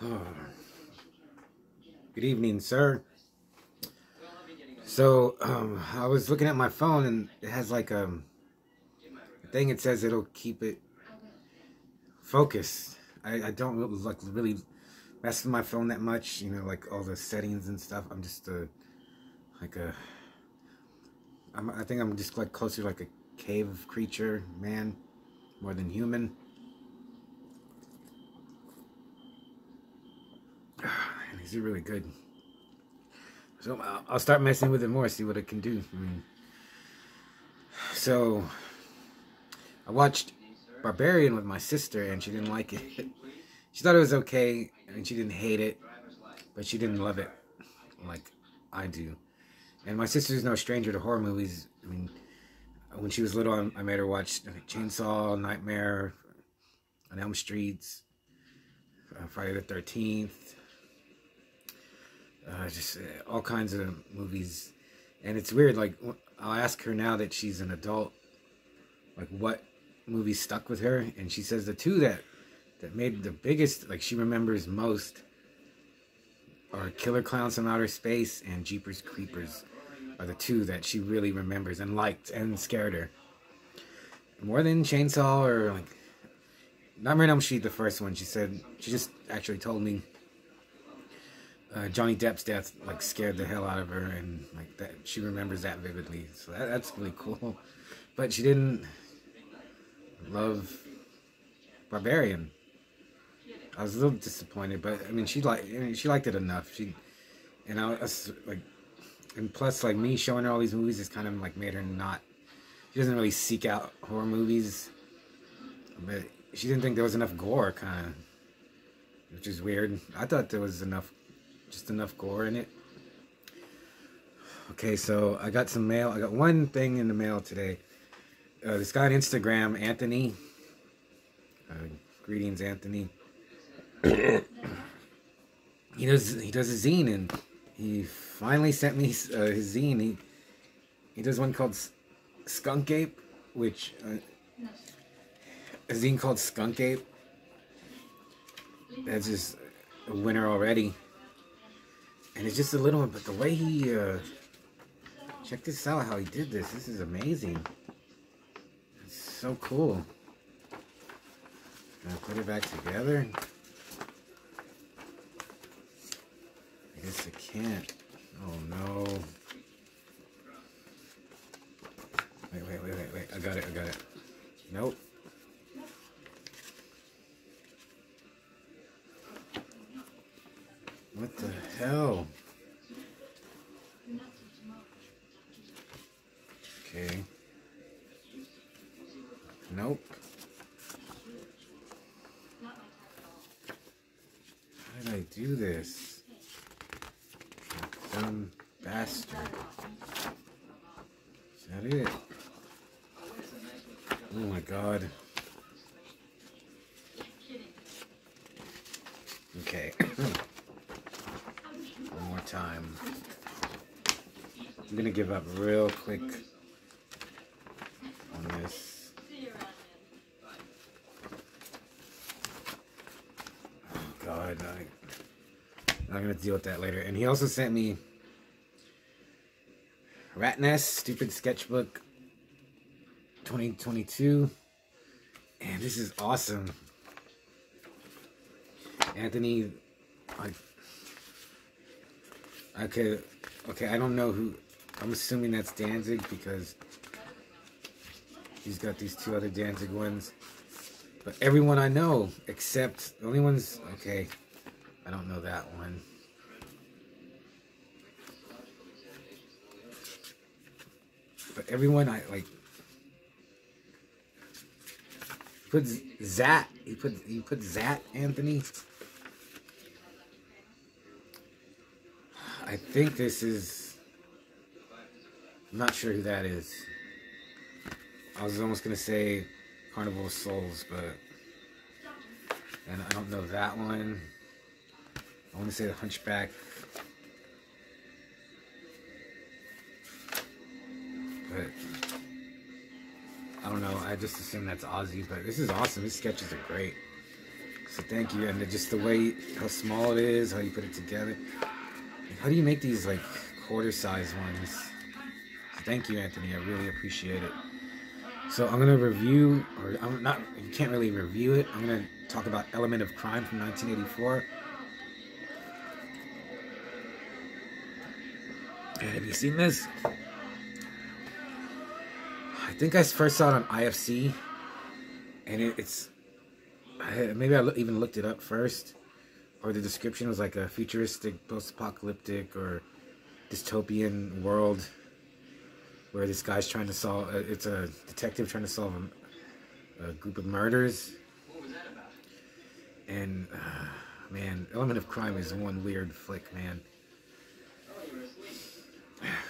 Oh, good evening, sir. So, I was looking at my phone and it has like a thing. It says it'll keep it focused. I don't like really mess with my phone that much, you know, like all the settings and stuff. I'm just like a, I think I'm just like closer to like a cave creature, man, more than human. These are really good. So I'll start messing with it more, see what it can do. So I watched Barbarian with my sister, and she didn't like it. She thought it was okay, and she didn't hate it, but she didn't love it like I do. And my sister's no stranger to horror movies. I mean, when she was little, I made her watch Chainsaw, Nightmare on Elm Street, Friday the 13th, just all kinds of movies. And it's weird, like, I'll ask her now that she's an adult, like, what movies stuck with her, and she says the two that made the biggest, like, she remembers most are Killer Clowns from Outer Space and Jeepers Creepers are the two that she really remembers and liked and scared her. More than Chainsaw or, like, Nightmare on Elm Street, the first one, she said, she just actually told me Johnny Depp's death, like, scared the hell out of her, and, like, that she remembers that vividly, so that's really cool. But she didn't love Barbarian. I was a little disappointed, but I mean, she liked it enough. And I was like, and plus, like, me showing her all these movies has kind of like made her not. She doesn't really seek out horror movies, but she didn't think there was enough gore, kind of, which is weird. I thought there was just enough gore in it. Okay, so I got some mail. I got one thing in the mail today. This guy on Instagram, Anthony. Greetings, Anthony. He does a zine, and he finally sent me his zine. He does one called Skunk Ape, which a zine called Skunk Ape. That's just a winner already, and it's just a little one. But the way he check this out, how he did this. This is amazing. It's so cool. Gonna put it back together. I guess I can't. Oh no. Wait. I got it. Nope. What the hell? Okay. Nope. How did I do this? Dumb bastard. Is that it? Oh my god. Okay. One more time. I'm gonna give up real quick on this. Oh god, I'm gonna deal with that later. And he also sent me Rat Nest, Stupid Sketchbook 2022. And this is awesome. Anthony, okay, I don't know who. I'm assuming that's Danzig because he's got these two other Danzig ones. But everyone I know, except the only ones, okay, I don't know that one. But everyone I like put Zat. He put Zat Anthony. I think this is. I'm not sure who that is. I was almost gonna say Carnival of Souls, but and I don't know that one. I want to say the Hunchback. But I don't know. I just assume that's Ozzy. But this is awesome. These sketches are great. So thank you, and just the way how small it is, how you put it together. How do you make these like quarter-size ones? So thank you, Anthony. I really appreciate it. So I'm gonna review, or I'm not. You can't really review it. I'm gonna talk about Element of Crime from 1984. And have you seen this? I think I first saw it on IFC, and maybe I even looked it up first, or the description was like a futuristic, post-apocalyptic, or dystopian world where this guy's trying to solve. It's a detective trying to solve a group of murders, and man, Element of Crime is one weird flick, man.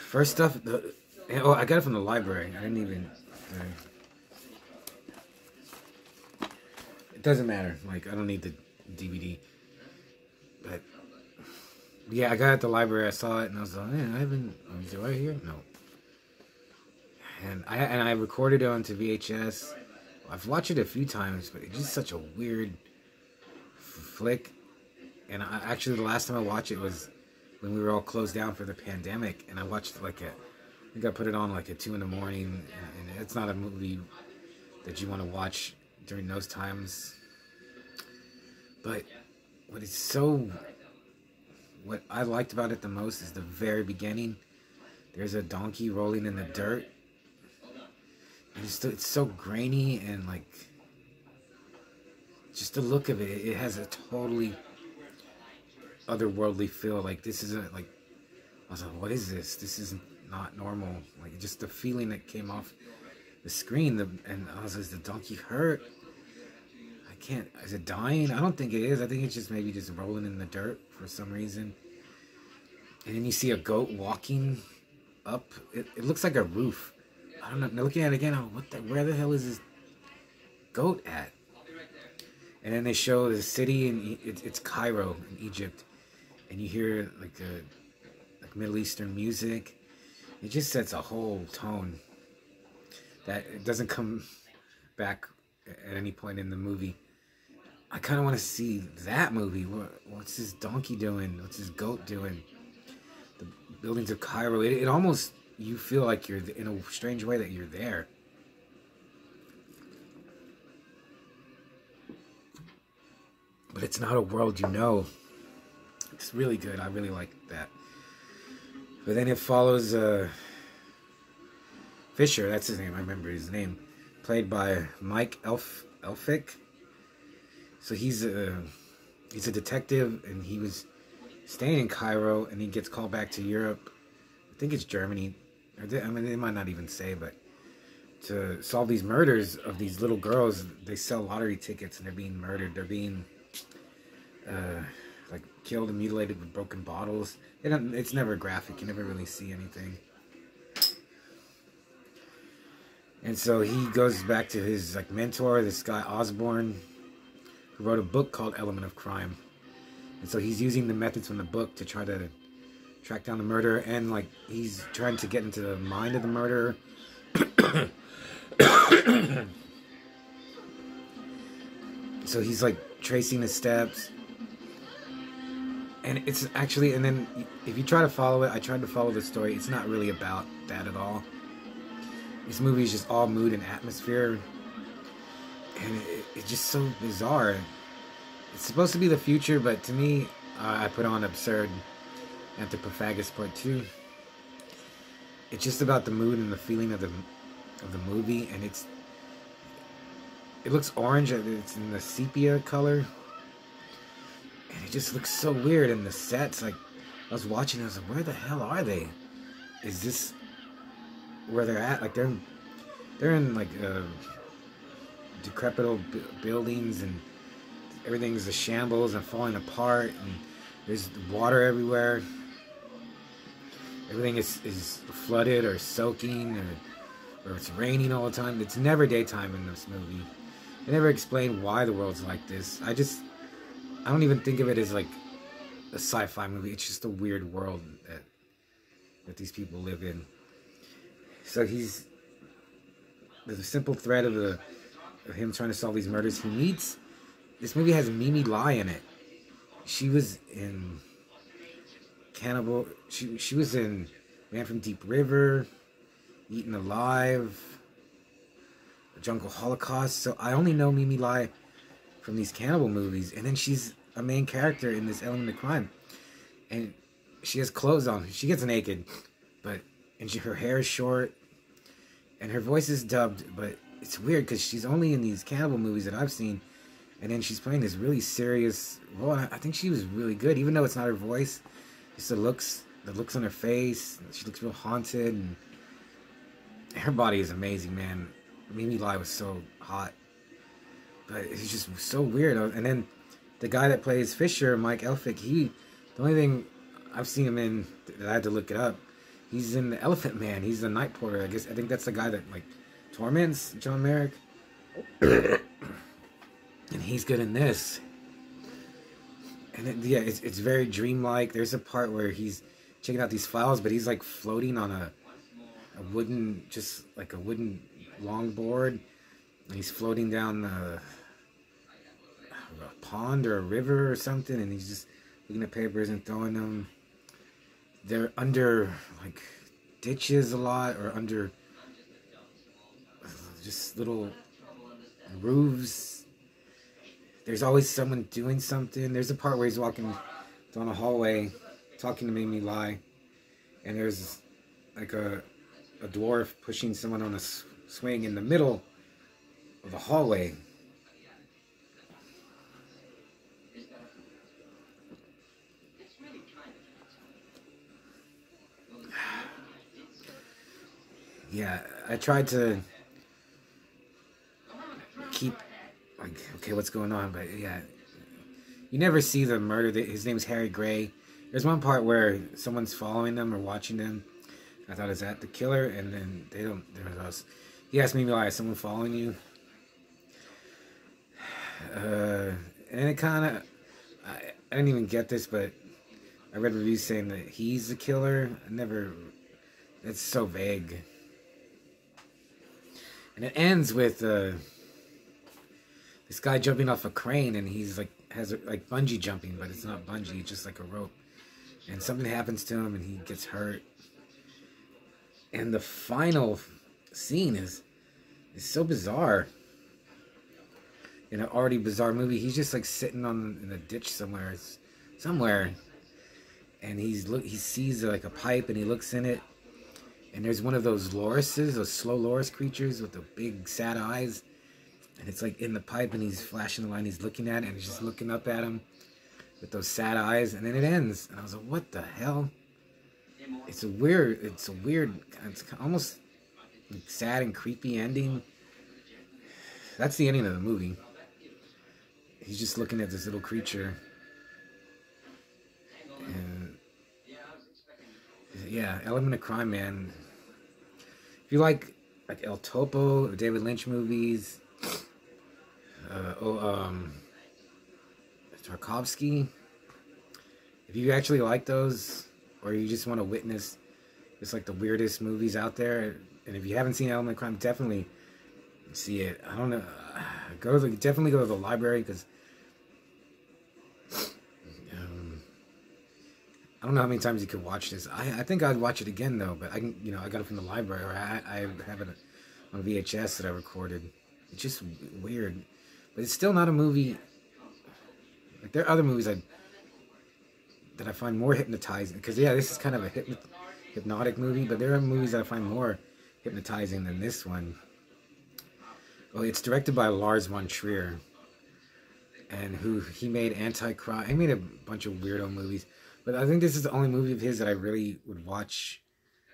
First stuff, I got it from the library. I didn't even. It doesn't matter. Like, I don't need the DVD. But yeah, I got it at the library. I saw it and I was like, man, I haven't. Is it right here? No. And I recorded it onto VHS. I've watched it a few times, but it's just such a weird flick. And actually, the last time I watched it was when we were all closed down for the pandemic, and I watched I think I put it on like at 2 in the morning, and it's not a movie that you want to watch during those times. But what I liked about it the most is the very beginning. There's a donkey rolling in the dirt, and it's so grainy, and like just the look of it, it has a totally otherworldly feel. Like, this isn't like, I was like, what is this? This is not normal. Like, just the feeling that came off the screen. And I was like, is the donkey hurt? I can't. Is it dying? I don't think it is. I think it's just maybe just rolling in the dirt for some reason. And then you see a goat walking up. It looks like a roof. I don't know. Now looking at it again, where the hell is this goat at? And then they show the city, and it's Cairo in Egypt. And you hear like Middle Eastern music. It just sets a whole tone that it doesn't come back at any point in the movie. I kind of want to see that movie. What's this donkey doing? What's this goat doing? The buildings of Cairo. It almost, you feel like you're in a strange way that you're there. But it's not a world you know. It's really good. I really like that. But then it follows Fisher. That's his name. I remember his name. Played by Mike Elphick. So he's a detective, and he was staying in Cairo, and he gets called back to Europe. I think it's Germany. They might not even say, but to solve these murders of these little girls. They sell lottery tickets, and they're being murdered. They're being like killed and mutilated with broken bottles. It's never graphic. You never really see anything. And so he goes back to his mentor, this guy Osborne, who wrote a book called Element of Crime. And so he's using the methods from the book to try to track down the murderer, and he's trying to get into the mind of the murderer. So he's tracing his steps. And it's actually, and then if you try to follow it, I tried to follow the story. It's not really about that at all. This movie is just all mood and atmosphere. And it's just so bizarre. It's supposed to be the future, but to me, I put on Absurd Anthropophagus Part 2. It's just about the mood and the feeling of the movie. And it looks orange. It's in the sepia color. And it just looks so weird. And the sets, I was watching, I was like, where the hell are they? Is this where they're at? They're in decrepit buildings, and everything's a shambles and falling apart, and there's water everywhere. Everything is flooded or soaking, or it's raining all the time. It's never daytime in this movie. They never explain why the world's like this. I don't even think of it as a sci-fi movie. It's just a weird world that these people live in. So there's a simple thread of him trying to solve these murders. He meets this movie has Mimi Lai in it. She was in Cannibal. She was in Man from Deep River, Eaten Alive, Jungle Holocaust. So I only know Mimi Lai from these cannibal movies, and then she's a main character in this Element of Crime, and she has clothes on. She gets naked, but her hair is short, and her voice is dubbed. But it's weird because she's only in these cannibal movies that I've seen, and then she's playing this really serious role. And I think she was really good, even though it's not her voice. Just the looks on her face. She looks real haunted, and her body is amazing, man. Mimi Lai was so hot, but it's just so weird. And then the guy that plays Fisher, Mike Elphick, the only thing I've seen him in that I had to look it up, he's in The Elephant Man. He's the night porter. I think that's the guy that like torments John Merrick. And he's good in this. And it's very dreamlike. There's a part where he's checking out these files, but he's like floating on a wooden, just like a wooden longboard. And he's floating down a pond or a river or something, and he's just looking at papers and throwing them. They're under like ditches a lot, or under just little roofs. There's always someone doing something. There's a part where he's walking down a hallway talking to Mimi Lai, and there's like a dwarf pushing someone on a swing in the middle of the hallway. Yeah, I tried to keep like, okay, what's going on? But yeah, you never see the murder. His name's Harry Gray. There's one part where someone's following them or watching them. I thought, is that the killer? And then they don't. He asked me, "Why is someone following you?" And it kind of, I didn't even get this, but I read reviews saying that he's the killer. It's so vague. And it ends with this guy jumping off a crane, and he's like has like bungee jumping, but it's not bungee, it's just like a rope. And something happens to him, and he gets hurt. And the final scene is so bizarre. In an already bizarre movie, he's just like sitting in a ditch somewhere, and he sees like a pipe, and he looks in it, and there's one of those lorises, those slow loris creatures with the big sad eyes, and it's like in the pipe, and he's flashing the line, he's looking at it, and he's just looking up at him with those sad eyes, and then it ends, and I was like, what the hell? It's almost sad and creepy ending. That's the ending of the movie. He's just looking at this little creature. And yeah, Element of Crime, man. If you like El Topo, David Lynch movies, Tarkovsky, if you actually like those, or you just want to witness just like the weirdest movies out there, and if you haven't seen Element of Crime, definitely see it. I don't know, definitely go to the library, because I don't know how many times you could watch this. I think I'd watch it again though, but I got it from the library, or I have it on VHS that I recorded. It's just weird, but it's still not a movie. Like, there are other movies that I find more hypnotizing, because yeah, this is kind of a hypnotic movie, but there are movies that I find more hypnotizing than this one. Well, it's directed by Lars von Trier, and he made Antichrist. He made a bunch of weirdo movies, but I think this is the only movie of his that I really would watch.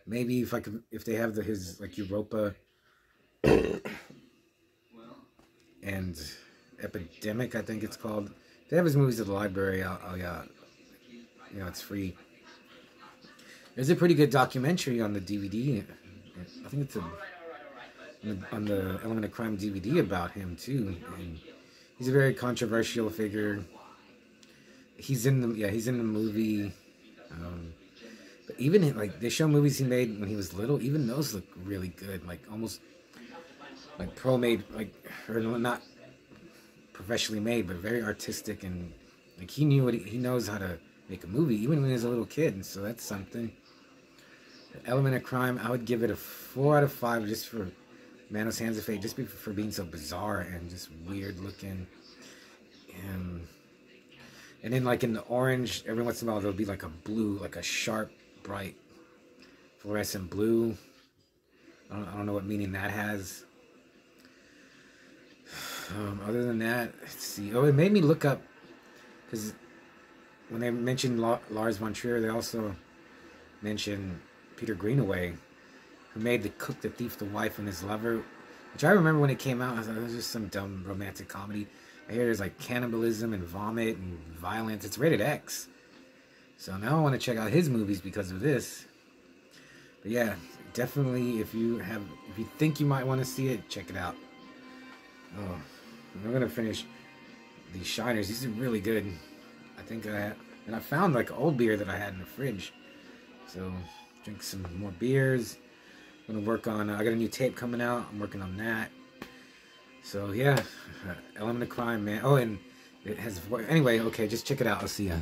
Maybe if they have his like Europa and Epidemic, I think it's called. If they have his movies at the library, it's free. There's a pretty good documentary on the DVD. I think it's on the Element of Crime DVD about him too. And he's a very controversial figure. He's in the movie. But even like they show movies he made when he was little, even those look really good. Like almost like pro-made, like, or not professionally made, but very artistic, and like he knew he knows how to make a movie even when he was a little kid, and so that's something. Element of Crime, I would give it a 4 out of 5 just for Manos Hands of Fate, just for being so bizarre and just weird looking. And then like in the orange, every once in a while there'll be like a blue, like a sharp, bright, fluorescent blue. I don't know what meaning that has. Other than that, let's see. Oh, it made me look up, because when they mentioned Lars von Trier, they also mentioned Peter Greenaway, who made The Cook, the Thief, the Wife, and His Lover, which I remember when it came out, I thought it was just some dumb romantic comedy. I hear there's like cannibalism and vomit and violence. It's rated X. So now I want to check out his movies because of this. But yeah, definitely if you think you might want to see it, check it out. Oh, I'm gonna finish these Shiners. These are really good. I think I found like old beer that I had in the fridge. So drink some more beers. I'm gonna work on. I got a new tape coming out. I'm working on that. So yeah, Element of Crime, man. Oh, and it has. Anyway, okay, just check it out. I'll see ya.